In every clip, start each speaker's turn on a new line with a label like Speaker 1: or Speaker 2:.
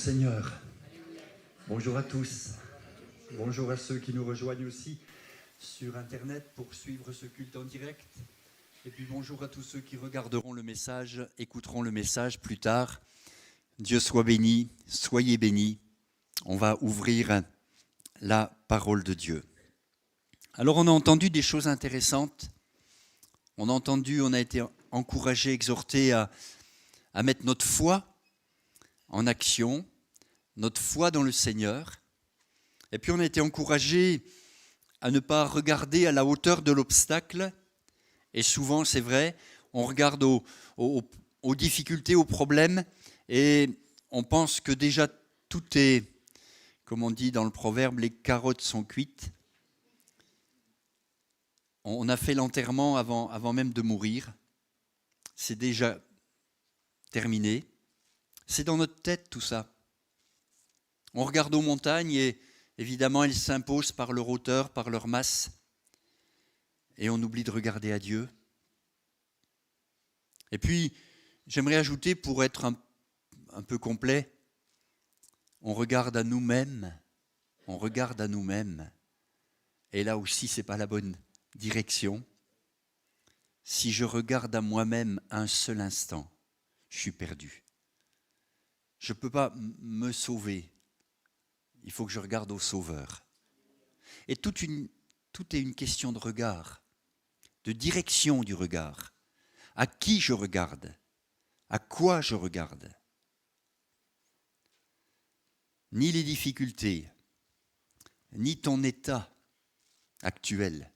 Speaker 1: Seigneur. Bonjour à tous. Bonjour à ceux qui nous rejoignent aussi sur Internet pour suivre ce culte en direct. Et puis bonjour à tous ceux qui regarderont le message, écouteront le message plus tard. Dieu soit béni, soyez bénis. On va ouvrir la parole de Dieu. Alors on a entendu des choses intéressantes. On a été encouragé, exhorté à mettre notre foi en action, notre foi dans le Seigneur. Et puis on a été encouragé à ne pas regarder à la hauteur de l'obstacle. Et souvent, c'est vrai, on regarde aux difficultés, aux problèmes, et on pense que déjà tout est, comme on dit dans le proverbe, les carottes sont cuites. On a fait l'enterrement avant même de mourir. C'est déjà terminé. C'est dans notre tête tout ça. On regarde aux montagnes et évidemment elles s'imposent par leur hauteur, par leur masse. Et on oublie de regarder à Dieu. Et puis, j'aimerais ajouter, pour être un peu complet, on regarde à nous-mêmes. On regarde à nous-mêmes. Et là aussi, ce n'est pas la bonne direction. Si je regarde à moi-même un seul instant, je suis perdu. Je ne peux pas me sauver. Il faut que je regarde au Sauveur. Et tout est une question de regard, de direction du regard. À qui je regarde? À quoi je regarde? Ni les difficultés, ni ton état actuel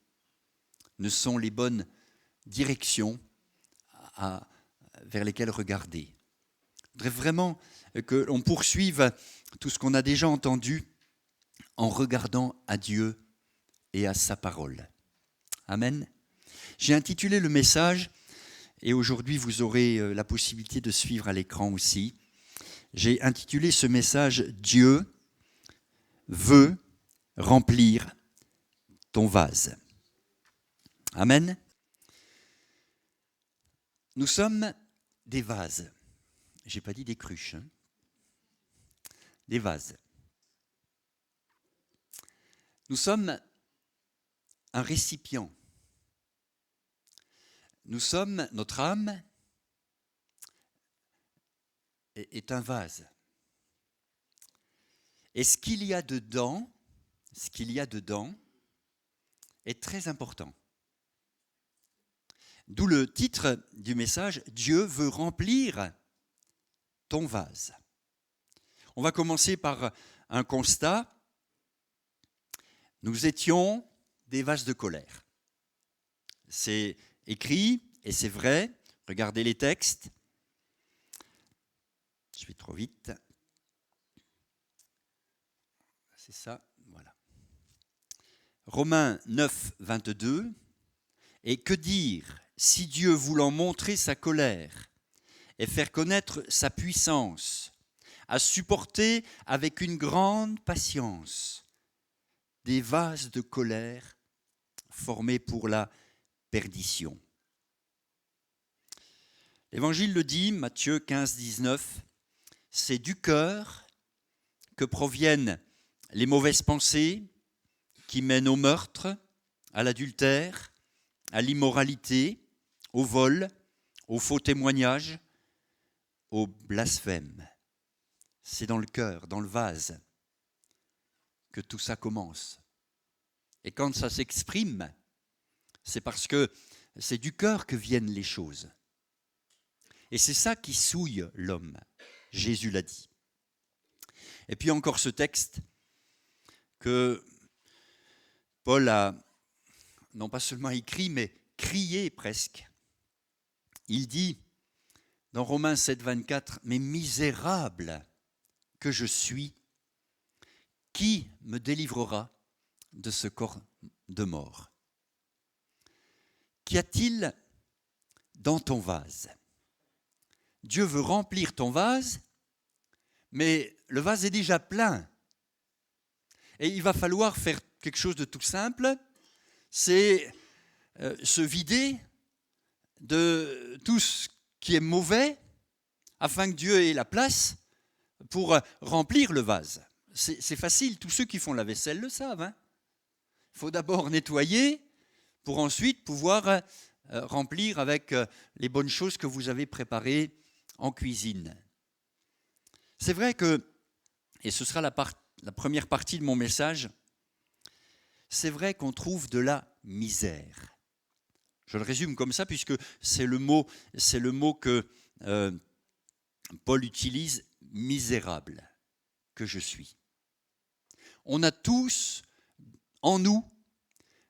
Speaker 1: ne sont les bonnes directions vers lesquelles regarder. Je voudrais vraiment que l'on poursuive tout ce qu'on a déjà entendu en regardant à Dieu et à sa parole. Amen. J'ai intitulé le message, et aujourd'hui vous aurez la possibilité de suivre à l'écran aussi. J'ai intitulé ce message « Dieu veut remplir ton vase ». Amen. Nous sommes des vases. Je n'ai pas dit des cruches, hein. Des vases. Nous sommes un récipient. Nous sommes, notre âme est un vase. Et ce qu'il y a dedans est très important. D'où le titre du message, Dieu veut remplir ton vase. On va commencer par un constat. Nous étions des vases de colère. C'est écrit et c'est vrai. Regardez les textes. Je vais trop vite. C'est ça, voilà. Romains 9, 22. Et que dire si Dieu, voulant montrer sa colère et faire connaître sa puissance, a supporté avec une grande patience des vases de colère formés pour la perdition. L'Évangile le dit, Matthieu 15, 19, c'est du cœur que proviennent les mauvaises pensées qui mènent au meurtre, à l'adultère, à l'immoralité, au vol, au faux témoignage, au blasphème. C'est dans le cœur, dans le vase, que tout ça commence. Et quand ça s'exprime, c'est parce que c'est du cœur que viennent les choses. Et c'est ça qui souille l'homme. Jésus l'a dit. Et puis encore ce texte que Paul a non pas seulement écrit, mais crié presque. Il dit dans Romains 7, 24, « Mais misérable que je suis, qui me délivrera de ce corps de mort? Qu'y a-t-il dans ton vase ?» Dieu veut remplir ton vase, mais le vase est déjà plein. Et il va falloir faire quelque chose de tout simple, c'est se vider de tout ce qui est mauvais, afin que Dieu ait la place pour remplir le vase. C'est facile, tous ceux qui font la vaisselle le savent. Hein. Il faut d'abord nettoyer pour ensuite pouvoir remplir avec les bonnes choses que vous avez préparées en cuisine. C'est vrai que, et ce sera la première partie de mon message, c'est vrai qu'on trouve de la misère. Je le résume comme ça puisque c'est le mot que Paul utilise, misérable que je suis. On a tous en nous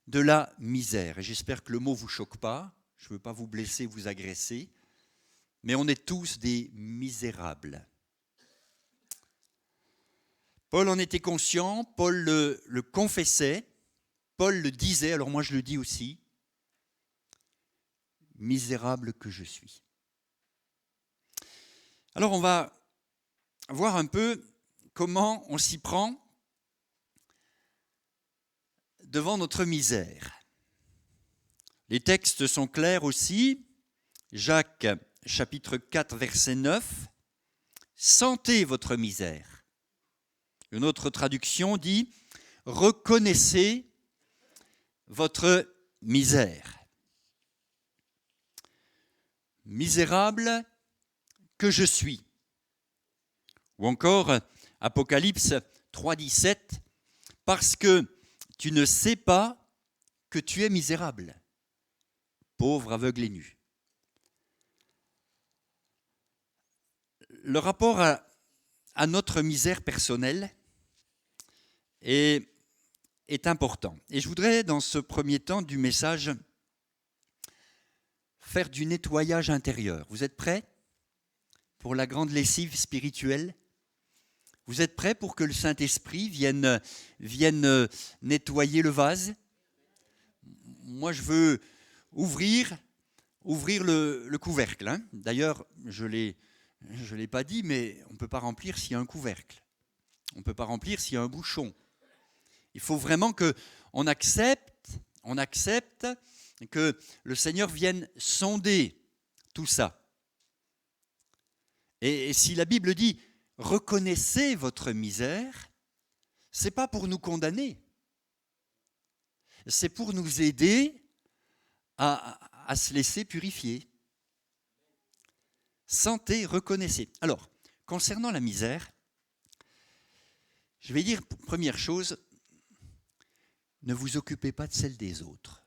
Speaker 1: de la misère. Et j'espère que le mot ne vous choque pas. Je ne veux pas vous blesser, vous agresser. Mais on est tous des misérables. Paul en était conscient, Paul le confessait, Paul le disait, alors moi je le dis aussi. Misérable que je suis. Alors on va voir un peu comment on s'y prend devant notre misère. Les textes sont clairs aussi. Jacques, chapitre 4, verset 9. « Sentez votre misère ». Une autre traduction dit « Reconnaissez votre misère ». Misérable que je suis. Ou encore Apocalypse 3, 17. « Parce que tu ne sais pas que tu es misérable, pauvre, aveugle et nu. » Le rapport à notre misère personnelle est important. Et je voudrais, dans ce premier temps du message, faire du nettoyage intérieur. Vous êtes prêts pour la grande lessive spirituelle ? Vous êtes prêts pour que le Saint-Esprit vienne nettoyer le vase ? Moi, je veux ouvrir le couvercle. Hein. D'ailleurs, je ne l'ai pas dit, mais on ne peut pas remplir s'il y a un couvercle. On ne peut pas remplir s'il y a un bouchon. Il faut vraiment qu'on accepte que le Seigneur vienne sonder tout ça. Et si la Bible dit « reconnaissez votre misère », ce n'est pas pour nous condamner. C'est pour nous aider à se laisser purifier. Sentez, reconnaissez. Alors, concernant la misère, je vais dire, première chose, ne vous occupez pas de celle des autres.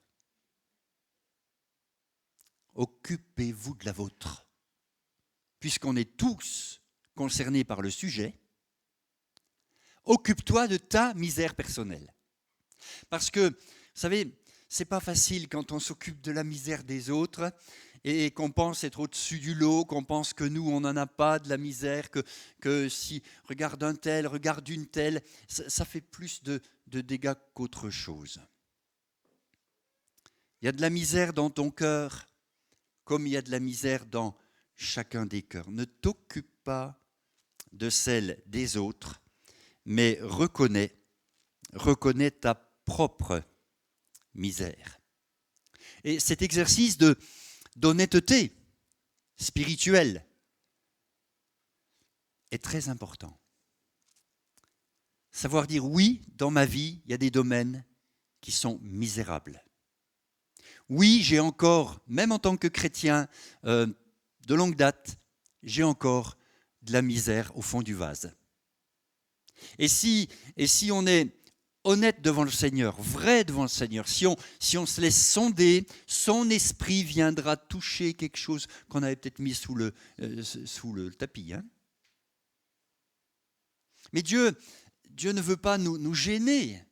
Speaker 1: Occupez-vous de la vôtre. Puisqu'on est tous concernés par le sujet, occupe-toi de ta misère personnelle. Parce que, vous savez, c'est pas facile quand on s'occupe de la misère des autres et qu'on pense être au-dessus du lot, qu'on pense que nous, on n'en a pas de la misère, que si regarde un tel, regarde une telle, ça fait plus de dégâts qu'autre chose. Il y a de la misère dans ton cœur, comme il y a de la misère dans chacun des cœurs. Ne t'occupe pas de celle des autres, mais reconnais ta propre misère. Et cet exercice d'honnêteté spirituelle est très important. Savoir dire oui, dans ma vie, il y a des domaines qui sont misérables. Oui, j'ai encore, même en tant que chrétien de longue date, j'ai encore de la misère au fond du vase. Et si on est honnête devant le Seigneur, vrai devant le Seigneur, si on se laisse sonder, son esprit viendra toucher quelque chose qu'on avait peut-être mis sous le tapis. Hein. Mais Dieu ne veut pas nous gêner,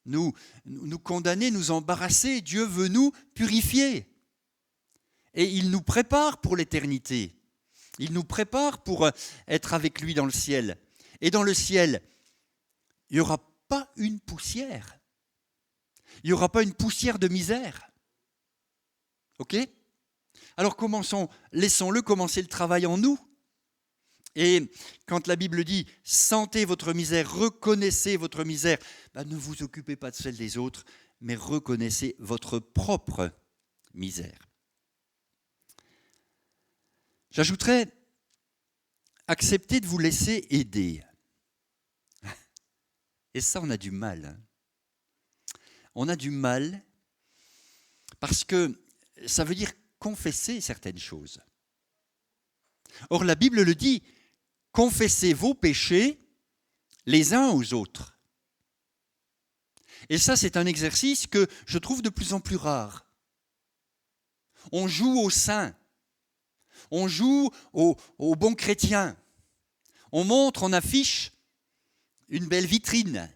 Speaker 1: nous condamner, nous embarrasser. Dieu veut nous purifier. Et il nous prépare pour l'éternité. Il nous prépare pour être avec lui dans le ciel. Et dans le ciel, il n'y aura pas une poussière. Il n'y aura pas une poussière de misère. Ok ? Alors laissons-le commencer le travail en nous. Et quand la Bible dit « sentez votre misère, reconnaissez votre misère », ne vous occupez pas de celle des autres, mais reconnaissez votre propre misère. J'ajouterais acceptez de vous laisser aider. Et ça, on a du mal. Hein. On a du mal parce que ça veut dire confesser certaines choses. Or, la Bible le dit, confessez vos péchés les uns aux autres. Et ça, c'est un exercice que je trouve de plus en plus rare. On joue aux saints, on joue aux bons chrétiens, on montre, on affiche une belle vitrine.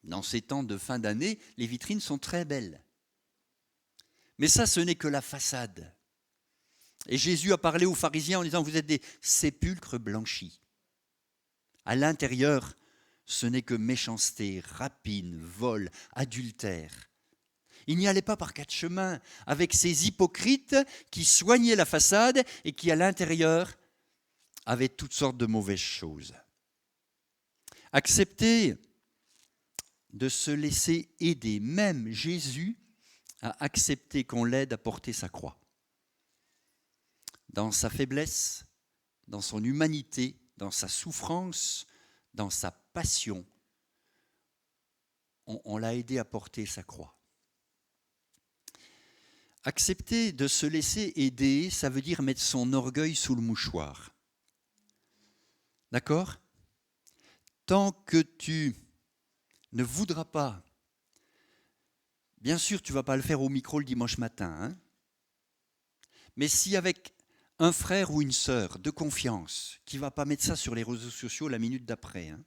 Speaker 1: Dans ces temps de fin d'année, les vitrines sont très belles. Mais ça, ce n'est que la façade. Et Jésus a parlé aux pharisiens en disant, vous êtes des sépulcres blanchis. À l'intérieur, ce n'est que méchanceté, rapine, vol, adultère. Il n'y allait pas par quatre chemins avec ces hypocrites qui soignaient la façade et qui, à l'intérieur, avaient toutes sortes de mauvaises choses. Accepter de se laisser aider. Même Jésus a accepté qu'on l'aide à porter sa croix. Dans sa faiblesse, dans son humanité, dans sa souffrance, dans sa passion, on l'a aidé à porter sa croix. Accepter de se laisser aider, ça veut dire mettre son orgueil sous le mouchoir. D'accord ? Tant que tu ne voudras pas, bien sûr, tu ne vas pas le faire au micro le dimanche matin, hein ? Mais si avec un frère ou une sœur de confiance, qui ne va pas mettre ça sur les réseaux sociaux la minute d'après, hein,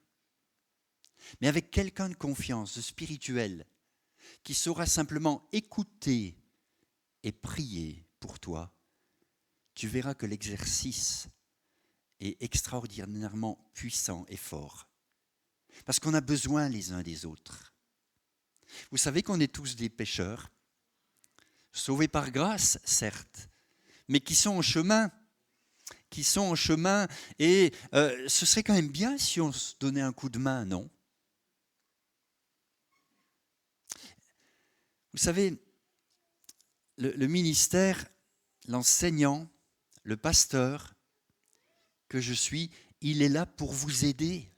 Speaker 1: mais avec quelqu'un de confiance, de spirituel, qui saura simplement écouter et prier pour toi, tu verras que l'exercice est extraordinairement puissant et fort. Parce qu'on a besoin les uns des autres. Vous savez qu'on est tous des pécheurs, sauvés par grâce, certes, mais qui sont en chemin. Et ce serait quand même bien si on se donnait un coup de main, non ? Vous savez, le ministère, l'enseignant, le pasteur que je suis, il est là pour vous aider.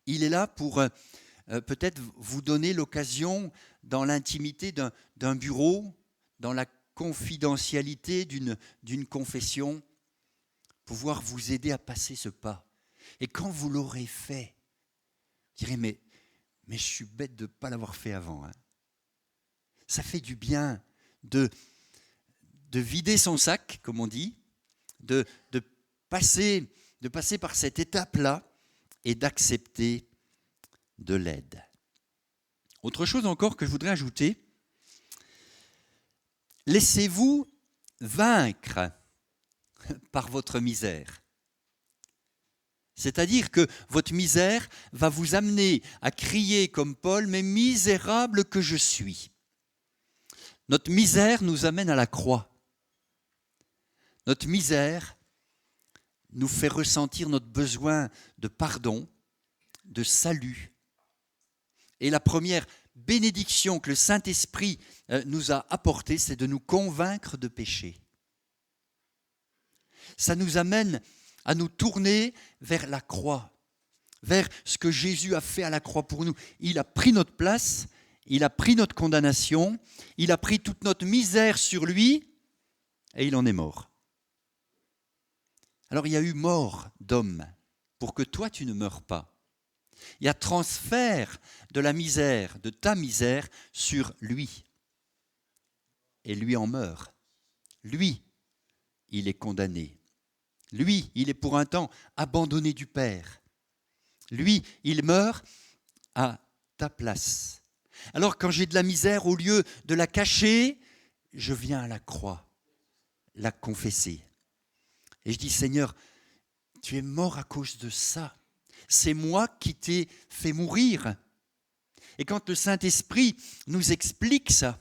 Speaker 1: Il est là pour peut-être vous donner l'occasion, dans l'intimité d'un bureau, dans la confidentialité d'une confession, pouvoir vous aider à passer ce pas. Et quand vous l'aurez fait, vous direz, mais je suis bête de ne pas l'avoir fait avant. Hein. Ça fait du bien de vider son sac, comme on dit, de passer par cette étape-là et d'accepter de l'aide. Autre chose encore que je voudrais ajouter, laissez-vous vaincre par votre misère. C'est-à-dire que votre misère va vous amener à crier comme Paul, « Mais misérable que je suis ». Notre misère nous amène à la croix. Notre misère nous fait ressentir notre besoin de pardon, de salut. Et la première bénédiction que le Saint-Esprit nous a apportée, c'est de nous convaincre de péché. Ça nous amène à nous tourner vers la croix, vers ce que Jésus a fait à la croix pour nous. Il a pris notre place, il a pris notre condamnation, il a pris toute notre misère sur lui et il en est mort. Alors il y a eu mort d'homme pour que toi tu ne meures pas. Il y a transfert de la misère, de ta misère sur lui. Et lui en meurt. Lui, il est condamné. Lui, il est pour un temps abandonné du Père. Lui, il meurt à ta place. Alors quand j'ai de la misère, au lieu de la cacher, je viens à la croix, la confesser. Et je dis, Seigneur, tu es mort à cause de ça. C'est moi qui t'ai fait mourir. Et quand le Saint-Esprit nous explique ça,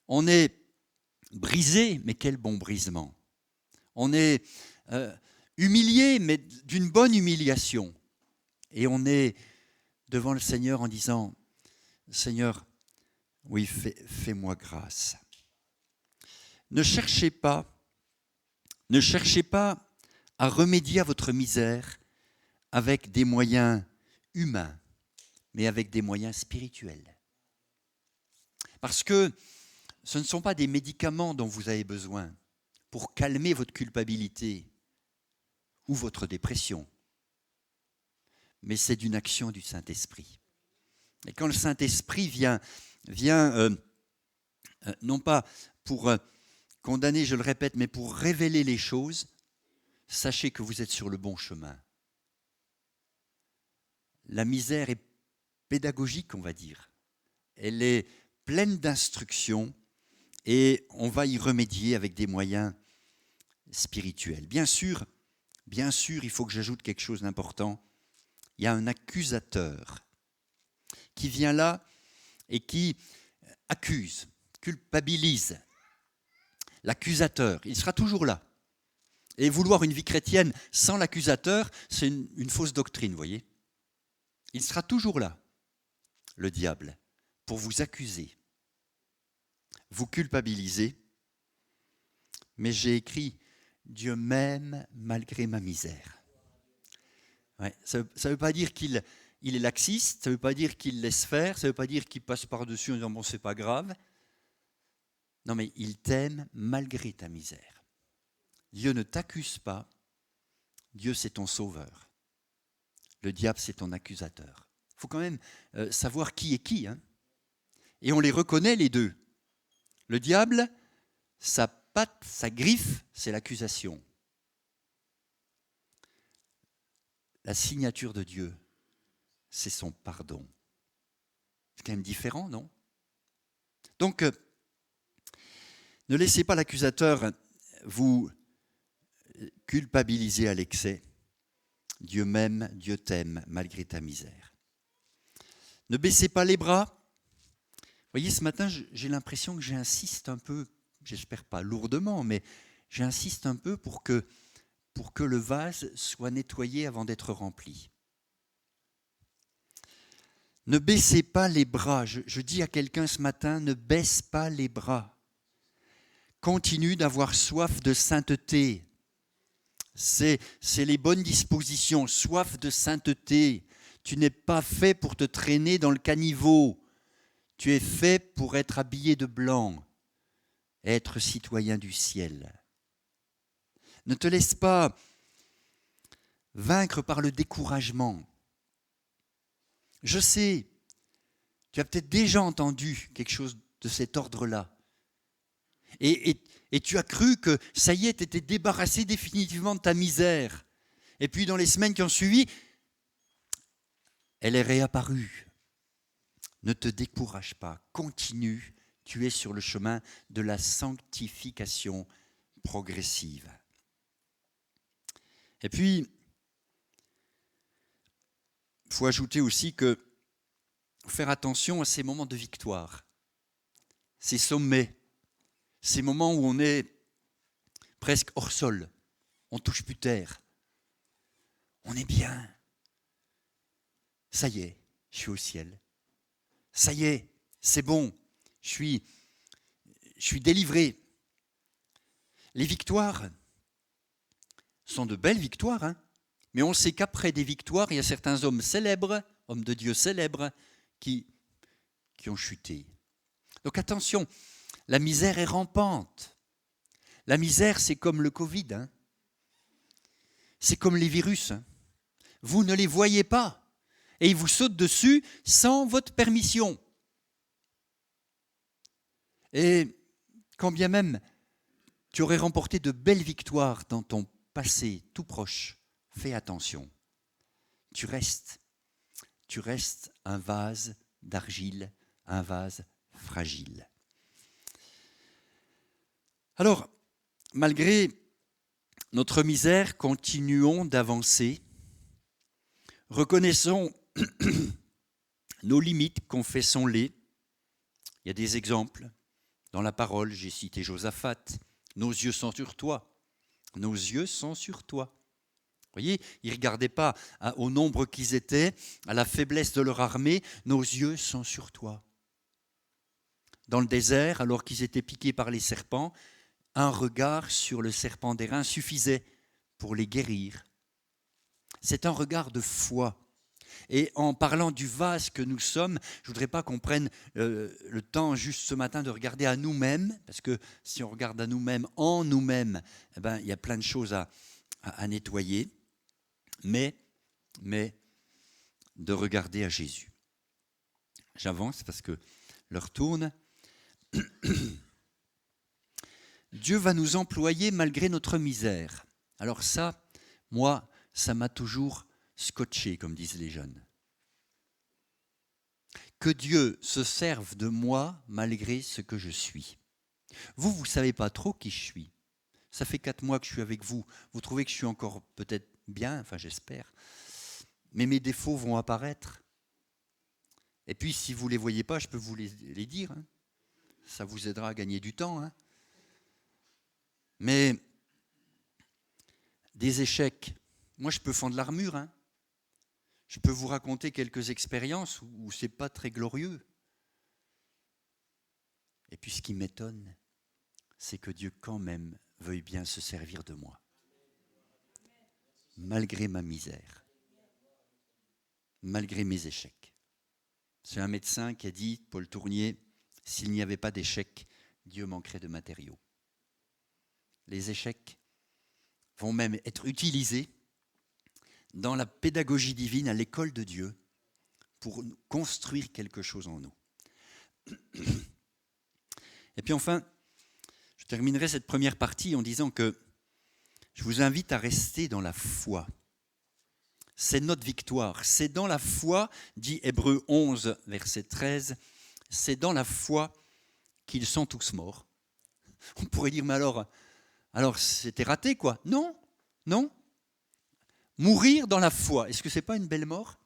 Speaker 1: on est brisé, mais quel bon brisement. On est humilié, mais d'une bonne humiliation. Et on est devant le Seigneur en disant, Seigneur, oui, fais-moi grâce. Ne cherchez pas à remédier à votre misère avec des moyens humains, mais avec des moyens spirituels. Parce que ce ne sont pas des médicaments dont vous avez besoin pour calmer votre culpabilité ou votre dépression, mais c'est d'une action du Saint-Esprit. Et quand le Saint-Esprit vient non pas pour condamner, je le répète, mais pour révéler les choses, sachez que vous êtes sur le bon chemin. La misère est pédagogique, on va dire. Elle est pleine d'instructions et on va y remédier avec des moyens spirituels. Bien sûr, il faut que j'ajoute quelque chose d'important. Il y a un accusateur qui vient là et qui accuse, culpabilise. L'accusateur, il sera toujours là. Et vouloir une vie chrétienne sans l'accusateur, c'est une fausse doctrine, vous voyez. Il sera toujours là, le diable, pour vous accuser, vous culpabiliser. Mais j'ai écrit « Dieu m'aime malgré ma misère ». Ouais, ça ne veut pas dire qu'il est laxiste, ça ne veut pas dire qu'il laisse faire, ça ne veut pas dire qu'il passe par-dessus en disant « bon, c'est pas grave ». Non, mais il t'aime malgré ta misère. Dieu ne t'accuse pas, Dieu c'est ton sauveur. Le diable c'est ton accusateur. Il faut quand même savoir qui est qui. Hein. Et on les reconnaît les deux. Le diable, sa patte, sa griffe, c'est l'accusation. La signature de Dieu, c'est son pardon. C'est quand même différent, non? Donc, ne laissez pas l'accusateur vous culpabiliser à l'excès. Dieu m'aime, Dieu t'aime, malgré ta misère. Ne baissez pas les bras. Vous voyez, ce matin, j'ai l'impression que j'insiste un peu, j'espère pas lourdement, mais j'insiste un peu pour que le vase soit nettoyé avant d'être rempli. Ne baissez pas les bras. Je dis à quelqu'un ce matin, ne baisse pas les bras. Continue d'avoir soif de sainteté. C'est les bonnes dispositions, soif de sainteté. Tu n'es pas fait pour te traîner dans le caniveau. Tu es fait pour être habillé de blanc, être citoyen du ciel. Ne te laisse pas vaincre par le découragement. Je sais, tu as peut-être déjà entendu quelque chose de cet ordre-là. Et tu as cru que ça y est, tu étais débarrassé définitivement de ta misère. Et puis dans les semaines qui ont suivi, elle est réapparue. Ne te décourage pas, continue, tu es sur le chemin de la sanctification progressive. Et puis, il faut ajouter aussi que faire attention à ces moments de victoire, ces sommets, ces moments où on est presque hors sol, on ne touche plus terre, on est bien. Ça y est, je suis au ciel. Ça y est, c'est bon, je suis délivré. Les victoires sont de belles victoires, hein, mais on sait qu'après des victoires, il y a certains hommes célèbres, hommes de Dieu célèbres, qui ont chuté. Donc attention, la misère est rampante. La misère, c'est comme le Covid. Hein. C'est comme les virus. Hein. Vous ne les voyez pas. Et ils vous sautent dessus sans votre permission. Et quand bien même tu aurais remporté de belles victoires dans ton passé tout proche, fais attention. Tu restes un vase d'argile, un vase fragile. Alors, malgré notre misère, continuons d'avancer. Reconnaissons nos limites, confessons-les. Il y a des exemples. Dans la parole, j'ai cité Josaphat. Nos yeux sont sur toi. Nos yeux sont sur toi. Vous voyez, ils ne regardaient pas au nombre qu'ils étaient, à la faiblesse de leur armée. Nos yeux sont sur toi. Dans le désert, alors qu'ils étaient piqués par les serpents, un regard sur le serpent d'airain suffisait pour les guérir. C'est un regard de foi. Et en parlant du vase que nous sommes, je ne voudrais pas qu'on prenne le temps juste ce matin de regarder à nous-mêmes, parce que si on regarde à nous-mêmes, en nous-mêmes, eh ben, il y a plein de choses à nettoyer, mais de regarder à Jésus. J'avance parce que l'heure tourne. Dieu va nous employer malgré notre misère. Alors ça, moi, ça m'a toujours scotché, comme disent les jeunes. Que Dieu se serve de moi malgré ce que je suis. Vous ne savez pas trop qui je suis. Ça fait 4 mois que je suis avec vous. Vous trouvez que je suis encore peut-être bien, enfin j'espère. Mais mes défauts vont apparaître. Et puis si vous ne les voyez pas, je peux vous les dire. Hein. Ça vous aidera à gagner du temps. Hein. Mais des échecs, moi je peux fendre l'armure. Hein. Je peux vous raconter quelques expériences où ce n'est pas très glorieux. Et puis ce qui m'étonne, c'est que Dieu quand même veuille bien se servir de moi. Malgré ma misère. Malgré mes échecs. C'est un médecin qui a dit, Paul Tournier, s'il n'y avait pas d'échecs, Dieu manquerait de matériaux. Les échecs vont même être utilisés dans la pédagogie divine à l'école de Dieu pour construire quelque chose en nous. Et puis enfin, je terminerai cette première partie en disant que je vous invite à rester dans la foi. C'est notre victoire. C'est dans la foi, dit Hébreux 11, verset 13, c'est dans la foi qu'ils sont tous morts. On pourrait dire, mais alors c'était raté quoi? Non, non. Mourir dans la foi, est-ce que ce n'est pas une belle mort?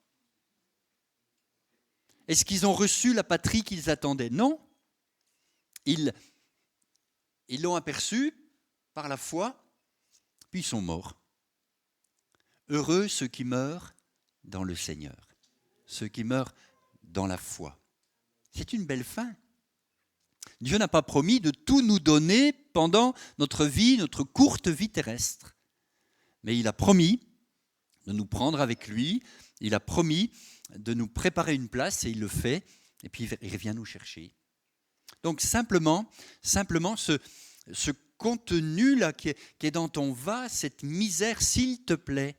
Speaker 1: Est-ce qu'ils ont reçu la patrie qu'ils attendaient? Non. Ils l'ont aperçu par la foi, puis ils sont morts. Heureux ceux qui meurent dans le Seigneur, ceux qui meurent dans la foi. C'est une belle fin. Dieu n'a pas promis de tout nous donner pendant notre vie, notre courte vie terrestre. Mais il a promis de nous prendre avec lui, il a promis de nous préparer une place et il le fait, et puis il revient nous chercher. Donc simplement ce contenu-là qui est dans ton vase, cette misère, s'il te plaît,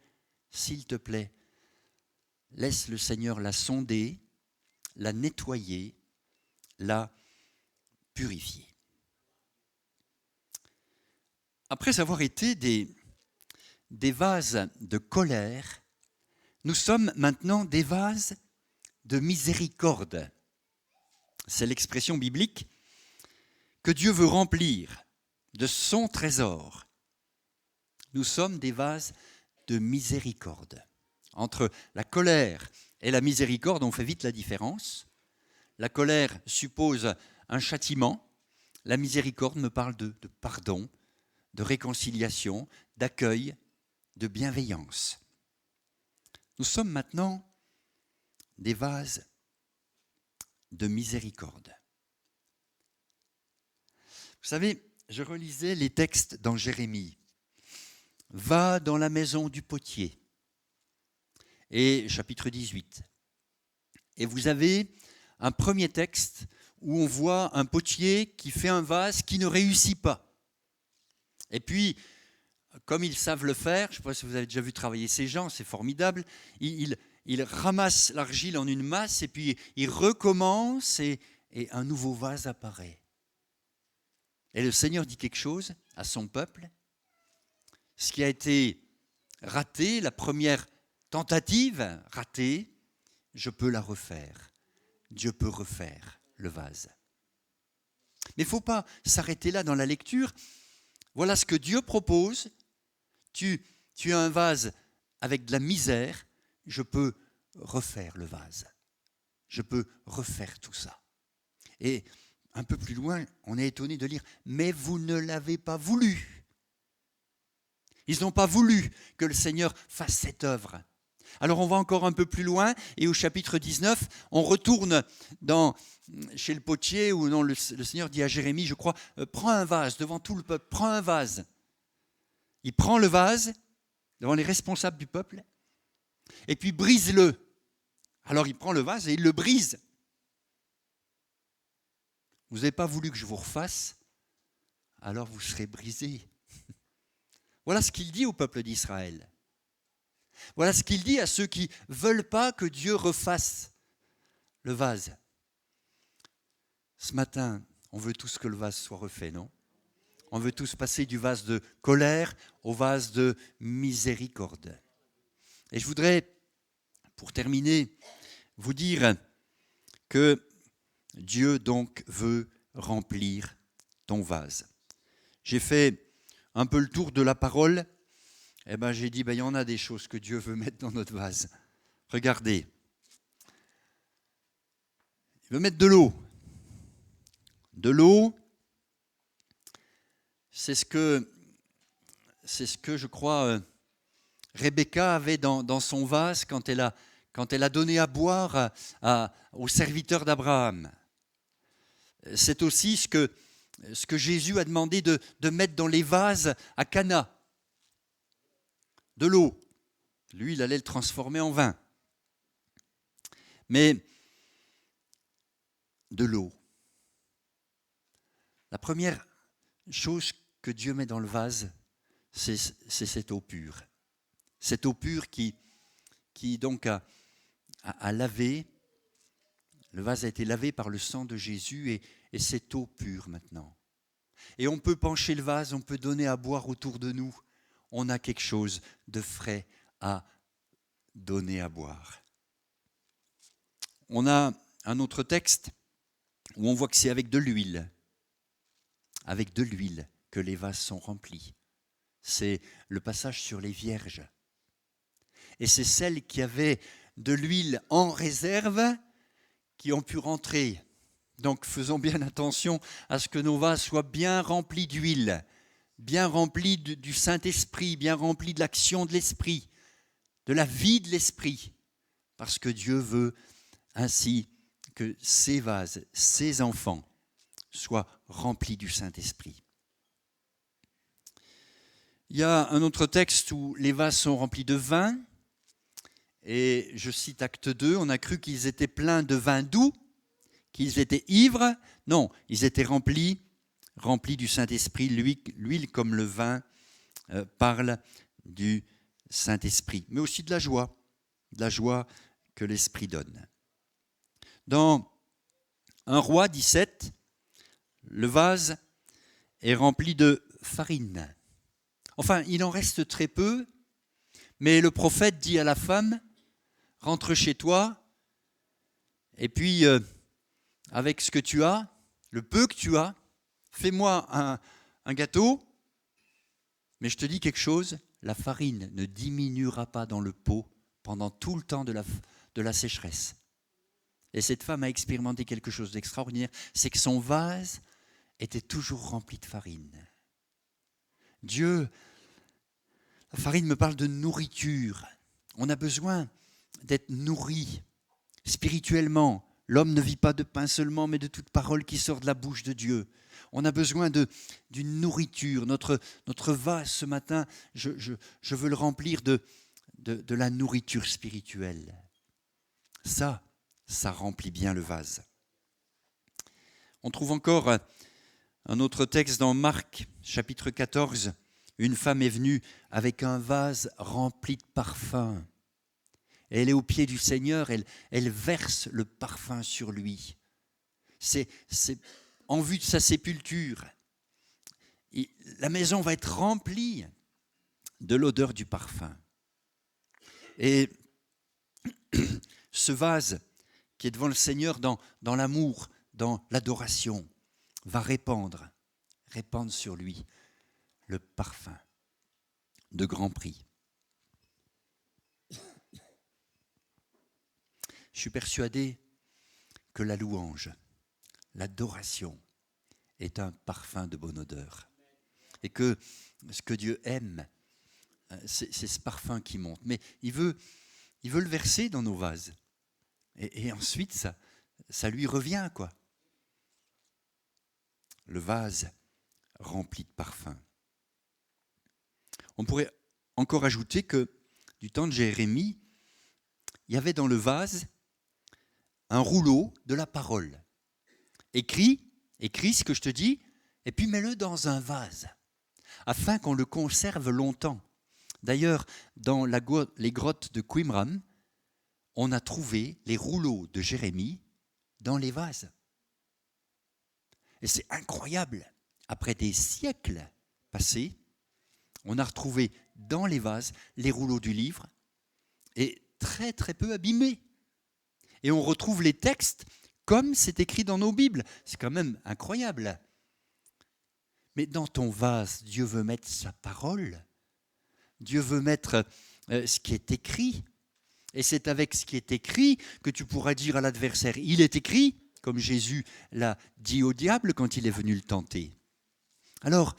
Speaker 1: laisse le Seigneur la sonder, la nettoyer, la purifier. Après avoir été des vases de colère, nous sommes maintenant des vases de miséricorde. C'est l'expression biblique que Dieu veut remplir de son trésor. Nous sommes des vases de miséricorde. Entre la colère et la miséricorde, on fait vite la différence. La colère suppose un châtiment. La miséricorde me parle de pardon, de réconciliation, d'accueil, de bienveillance. Nous sommes maintenant des vases de miséricorde. Vous savez, je relisais les textes dans Jérémie. Va dans la maison du potier. Et chapitre 18. Et vous avez un premier texte où on voit un potier qui fait un vase qui ne réussit pas. Et puis, comme ils savent le faire, je ne sais pas si vous avez déjà vu travailler ces gens, c'est formidable, ils ramassent l'argile en une masse et puis ils recommencent et un nouveau vase apparaît. Et le Seigneur dit quelque chose à son peuple. Ce qui a été raté, la première tentative ratée, je peux la refaire. Dieu peut refaire le vase. Mais il ne faut pas s'arrêter là dans la lecture. Voilà ce que Dieu propose. Tu as un vase avec de la misère, je peux refaire le vase. Je peux refaire tout ça. Et un peu plus loin, on est étonné de lire « Mais vous ne l'avez pas voulu ». Ils n'ont pas voulu que le Seigneur fasse cette œuvre. Alors on va encore un peu plus loin et au chapitre 19, on retourne chez le potier où le Seigneur dit à Jérémie, je crois, prends un vase devant tout le peuple, prends un vase. Il prend le vase devant les responsables du peuple, et puis brise-le. Alors il prend le vase et il le brise. Vous n'avez pas voulu que je vous refasse, alors vous serez brisés. Voilà ce qu'il dit au peuple d'Israël. Voilà ce qu'il dit à ceux qui ne veulent pas que Dieu refasse le vase. Ce matin, on veut tous que le vase soit refait, non ? On veut tous passer du vase de colère au vase de miséricorde. Et je voudrais, pour terminer, vous dire que Dieu donc veut remplir ton vase. J'ai fait un peu le tour de la parole. J'ai dit, il y en a des choses que Dieu veut mettre dans notre vase. Regardez. Il veut mettre de l'eau. De l'eau, c'est ce que je crois, Rebecca avait dans son vase quand elle a donné à boire aux serviteurs d'Abraham. C'est aussi ce que Jésus a demandé de mettre dans les vases à Cana. De l'eau. Lui, il allait le transformer en vin. Mais de l'eau. La première chose que Dieu met dans le vase, c'est cette eau pure. Cette eau pure qui donc a lavé. Le vase a été lavé par le sang de Jésus et cette eau pure maintenant. Et on peut pencher le vase, on peut donner à boire autour de nous. On a quelque chose de frais à donner à boire. On a un autre texte où on voit que c'est avec de l'huile que les vases sont remplis. C'est le passage sur les vierges. Et c'est celles qui avaient de l'huile en réserve qui ont pu rentrer. Donc faisons bien attention à ce que nos vases soient bien remplis d'huile, bien remplis du Saint-Esprit, bien remplis de l'action de l'Esprit, de la vie de l'Esprit, parce que Dieu veut ainsi que ces vases, ces enfants, soient remplis du Saint-Esprit. Il y a un autre texte où les vases sont remplis de vin, et je cite Acte 2, on a cru qu'ils étaient pleins de vin doux, qu'ils étaient ivres. Non, ils étaient remplis du Saint-Esprit. L'huile comme le vin parle du Saint-Esprit, mais aussi de la joie que l'Esprit donne. Dans 1 Roi 17, le vase est rempli de farine. Enfin, il en reste très peu, mais le prophète dit à la femme, rentre chez toi, et puis avec ce que tu as, le peu que tu as, fais-moi un gâteau, mais je te dis quelque chose, la farine ne diminuera pas dans le pot pendant tout le temps de la sécheresse. Et cette femme a expérimenté quelque chose d'extraordinaire, c'est que son vase était toujours rempli de farine. Dieu, la farine me parle de nourriture. On a besoin d'être nourri spirituellement. L'homme ne vit pas de pain seulement, mais de toute parole qui sort de la bouche de Dieu. On a besoin d'une nourriture. Notre vase ce matin, je veux le remplir de la nourriture spirituelle. Ça remplit bien le vase. On trouve encore un autre texte dans Marc, chapitre 14. Une femme est venue avec un vase rempli de parfum. Et elle est au pied du Seigneur, elle verse le parfum sur lui. C'est en vue de sa sépulture. La maison va être remplie de l'odeur du parfum. Et ce vase qui est devant le Seigneur dans l'amour, dans l'adoration, va répandre sur lui le parfum de grand prix. Je suis persuadé que la louange, l'adoration est un parfum de bonne odeur. Et que ce que Dieu aime, c'est ce parfum qui monte. Mais il veut le verser dans nos vases. Et ensuite, ça lui revient, quoi. Le vase rempli de parfum. On pourrait encore ajouter que du temps de Jérémie, il y avait dans le vase un rouleau de la parole. Écris ce que je te dis, et puis mets-le dans un vase, afin qu'on le conserve longtemps. D'ailleurs, dans les grottes de Qumran, on a trouvé les rouleaux de Jérémie dans les vases. Et c'est incroyable. Après des siècles passés, on a retrouvé dans les vases les rouleaux du livre, et très très peu abîmés. Et on retrouve les textes comme c'est écrit dans nos Bibles. C'est quand même incroyable. Mais dans ton vase, Dieu veut mettre sa parole. Dieu veut mettre ce qui est écrit. Et c'est avec ce qui est écrit que tu pourras dire à l'adversaire, il est écrit, comme Jésus l'a dit au diable quand il est venu le tenter. Alors,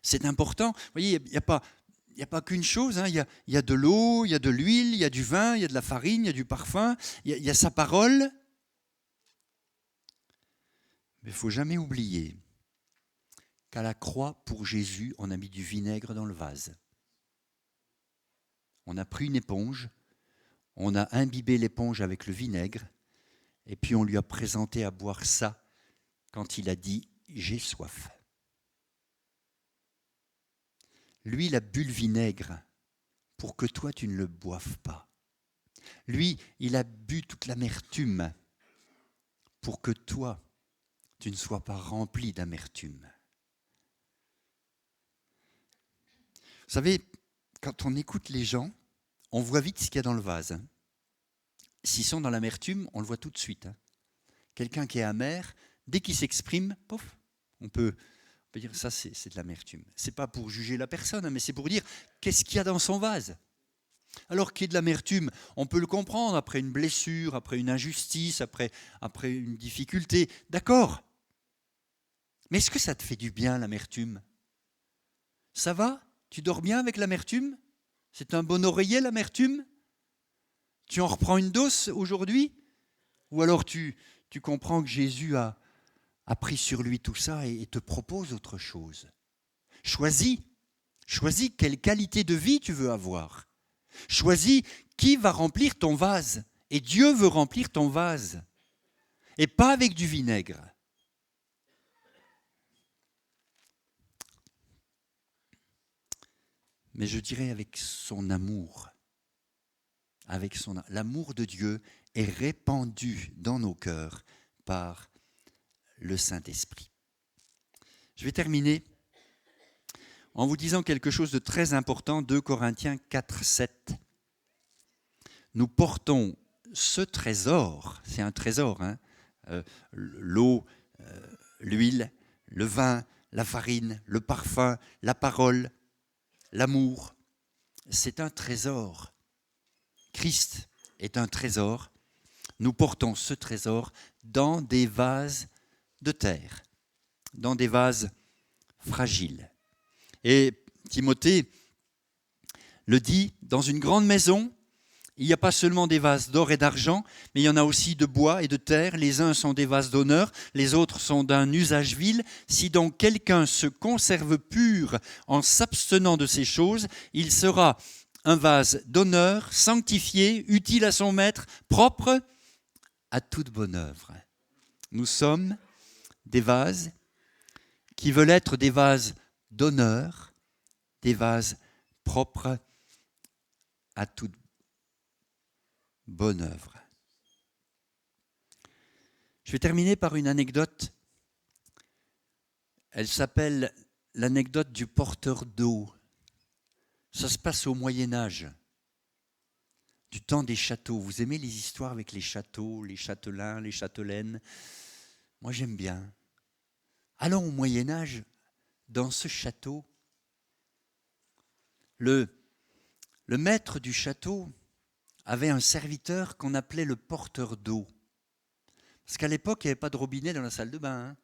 Speaker 1: c'est important. Vous voyez, il n'y a pas qu'une chose. Il y a de l'eau, il y a de l'huile, il y a du vin, il y a de la farine, il y a du parfum, il y a sa parole. Mais il ne faut jamais oublier qu'à la croix, pour Jésus, on a mis du vinaigre dans le vase. On a pris une éponge, on a imbibé l'éponge avec le vinaigre, et puis on lui a présenté à boire ça quand il a dit « j'ai soif ». Lui, il a bu le vinaigre pour que toi, tu ne le boives pas. Lui, il a bu toute l'amertume pour que toi, tu ne sois pas rempli d'amertume. Vous savez, quand on écoute les gens, on voit vite ce qu'il y a dans le vase. S'ils sont dans l'amertume, on le voit tout de suite. Quelqu'un qui est amer, dès qu'il s'exprime, pof, on peut dire ça c'est de l'amertume. C'est pas pour juger la personne, mais c'est pour dire qu'est-ce qu'il y a dans son vase. Alors qu'il y ait de l'amertume, on peut le comprendre après une blessure, après une injustice, après une difficulté. D'accord. Mais est-ce que ça te fait du bien l'amertume? Ça va? Tu dors bien avec l'amertume? C'est un bon oreiller l'amertume? Tu en reprends une dose aujourd'hui? Ou alors tu comprends que Jésus a pris sur lui tout ça et te propose autre chose. Choisis quelle qualité de vie tu veux avoir. Choisis qui va remplir ton vase. Et Dieu veut remplir ton vase. Et pas avec du vinaigre. Mais je dirais avec son amour. L'amour de Dieu est répandu dans nos cœurs par le Saint-Esprit. Je vais terminer en vous disant quelque chose de très important, 2 Corinthiens 4, 7. Nous portons ce trésor, c'est un trésor, l'eau, l'huile, le vin, la farine, le parfum, la parole, l'amour, c'est un trésor. Christ est un trésor. Nous portons ce trésor dans des vases de terre, dans des vases fragiles. Et Timothée le dit, dans une grande maison, il n'y a pas seulement des vases d'or et d'argent, mais il y en a aussi de bois et de terre. Les uns sont des vases d'honneur, les autres sont d'un usage vil. Si donc quelqu'un se conserve pur en s'abstenant de ces choses, il sera un vase d'honneur, sanctifié, utile à son maître, propre à toute bonne œuvre. Nous sommes des vases qui veulent être des vases d'honneur, des vases propres à toute bonne œuvre. Je vais terminer par une anecdote. Elle s'appelle l'anecdote du porteur d'eau. Ça se passe au Moyen-Âge, du temps des châteaux. Vous aimez les histoires avec les châteaux, les châtelains, les châtelaines? Moi, j'aime bien. Allons au Moyen-Âge, dans ce château, le maître du château avait un serviteur qu'on appelait le porteur d'eau. Parce qu'à l'époque, il n'y avait pas de robinet dans la salle de bain.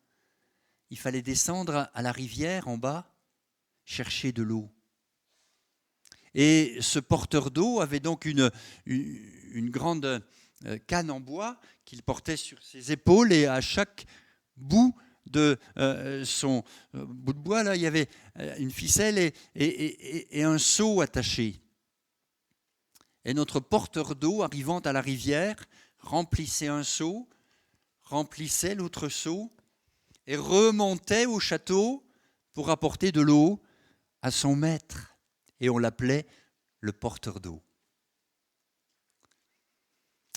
Speaker 1: Il fallait descendre à la rivière en bas, chercher de l'eau. Et ce porteur d'eau avait donc une grande canne en bois qu'il portait sur ses épaules, et à chaque bout de son bout de bois, là, il y avait une ficelle et un seau attaché. Et notre porteur d'eau, arrivant à la rivière, remplissait un seau, remplissait l'autre seau et remontait au château pour apporter de l'eau à son maître. Et on l'appelait le porteur d'eau.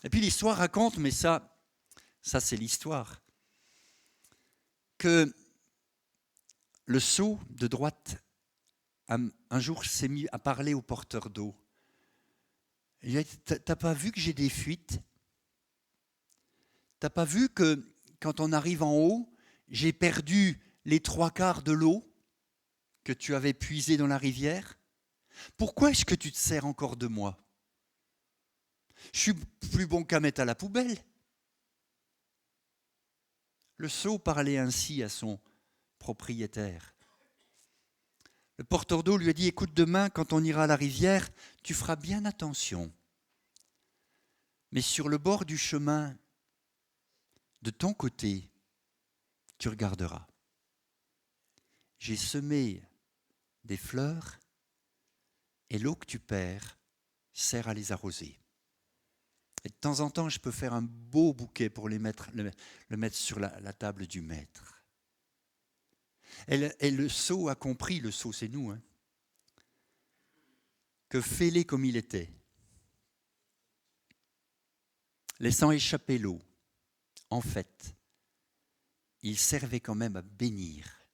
Speaker 1: Et puis l'histoire raconte, mais ça c'est l'histoire, que le seau de droite, un jour, s'est mis à parler au porteur d'eau. Il a dit, t'as pas vu que j'ai des fuites? T'as pas vu que quand on arrive en haut, j'ai perdu les 3/4 de l'eau que tu avais puisée dans la rivière? Pourquoi est-ce que tu te sers encore de moi? Je suis plus bon qu'à mettre à la poubelle. Le sot parlait ainsi à son propriétaire. Le porteur d'eau lui a dit, écoute, demain, quand on ira à la rivière, tu feras bien attention. Mais sur le bord du chemin, de ton côté, tu regarderas. J'ai semé des fleurs et l'eau que tu perds sert à les arroser. Et de temps en temps, je peux faire un beau bouquet pour le mettre sur la table du maître. Et le sot a compris, le sot c'est nous, que fêlé comme il était, laissant échapper l'eau, en fait, il servait quand même à bénir.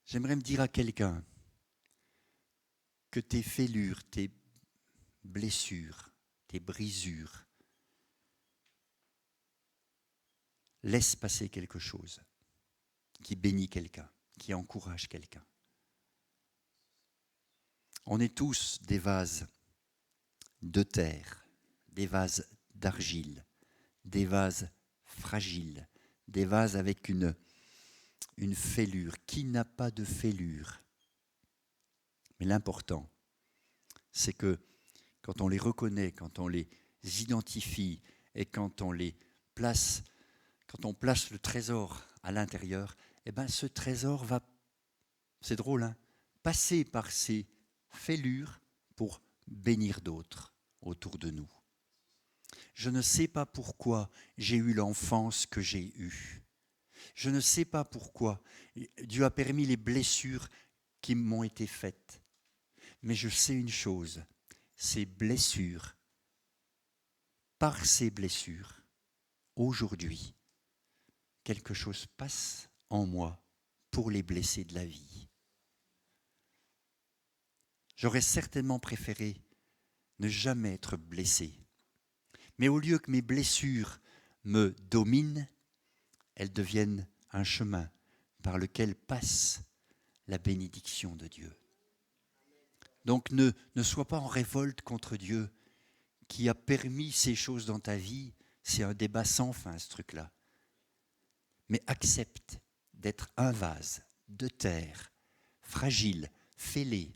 Speaker 1: J'aimerais me dire à quelqu'un que tes fêlures, tes blessures, tes brisures, laissent passer quelque chose qui bénit quelqu'un, qui encourage quelqu'un. On est tous des vases de terre, des vases d'argile, des vases fragiles, des vases avec une fêlure. Qui n'a pas de fêlure? Mais l'important, c'est que quand on les reconnaît, quand on les identifie et quand on place le trésor à l'intérieur, eh ben ce trésor va, c'est drôle, passer par ces fêlures pour bénir d'autres autour de nous. Je ne sais pas pourquoi j'ai eu l'enfance que j'ai eue. Je ne sais pas pourquoi Dieu a permis les blessures qui m'ont été faites. Mais je sais une chose, ces blessures, par ces blessures, aujourd'hui, quelque chose passe en moi pour les blessés de la vie. J'aurais certainement préféré ne jamais être blessé. Mais au lieu que mes blessures me dominent, elles deviennent un chemin par lequel passe la bénédiction de Dieu. Donc ne sois pas en révolte contre Dieu qui a permis ces choses dans ta vie. C'est un débat sans fin, ce truc-là. Mais accepte d'être un vase de terre, fragile, fêlé,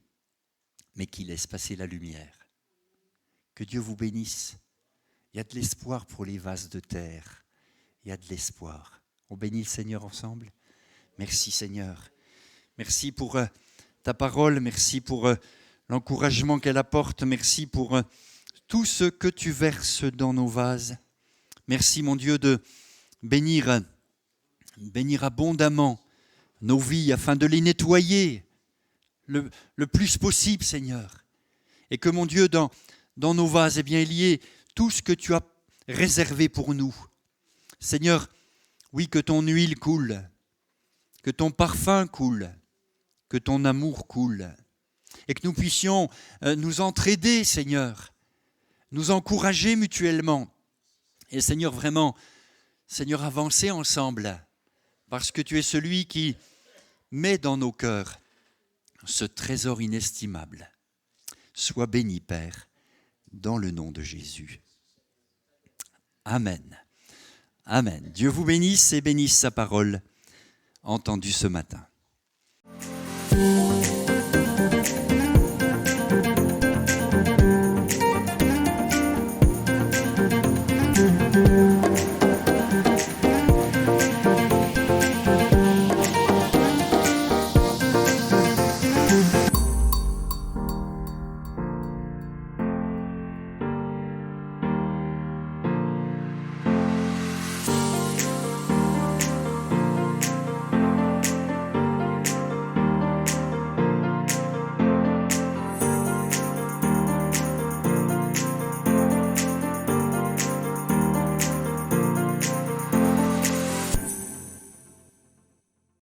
Speaker 1: mais qui laisse passer la lumière. Que Dieu vous bénisse. Il y a de l'espoir pour les vases de terre. Il y a de l'espoir. On bénit le Seigneur ensemble. Merci Seigneur. Merci pour ta parole. Merci pour l'encouragement qu'elle apporte. Merci pour tout ce que tu verses dans nos vases. Merci mon Dieu de bénir abondamment nos vies afin de les nettoyer le plus possible, Seigneur. Et que mon Dieu, dans nos vases, eh bien, il y ait tout ce que tu as réservé pour nous. Seigneur, oui, que ton huile coule, que ton parfum coule, que ton amour coule, et que nous puissions nous entraider, Seigneur, nous encourager mutuellement. Et Seigneur, vraiment, Seigneur, avancer ensemble, parce que tu es celui qui met dans nos cœurs ce trésor inestimable. Sois béni, Père, dans le nom de Jésus. Amen. Amen. Dieu vous bénisse et bénisse sa parole entendue ce matin.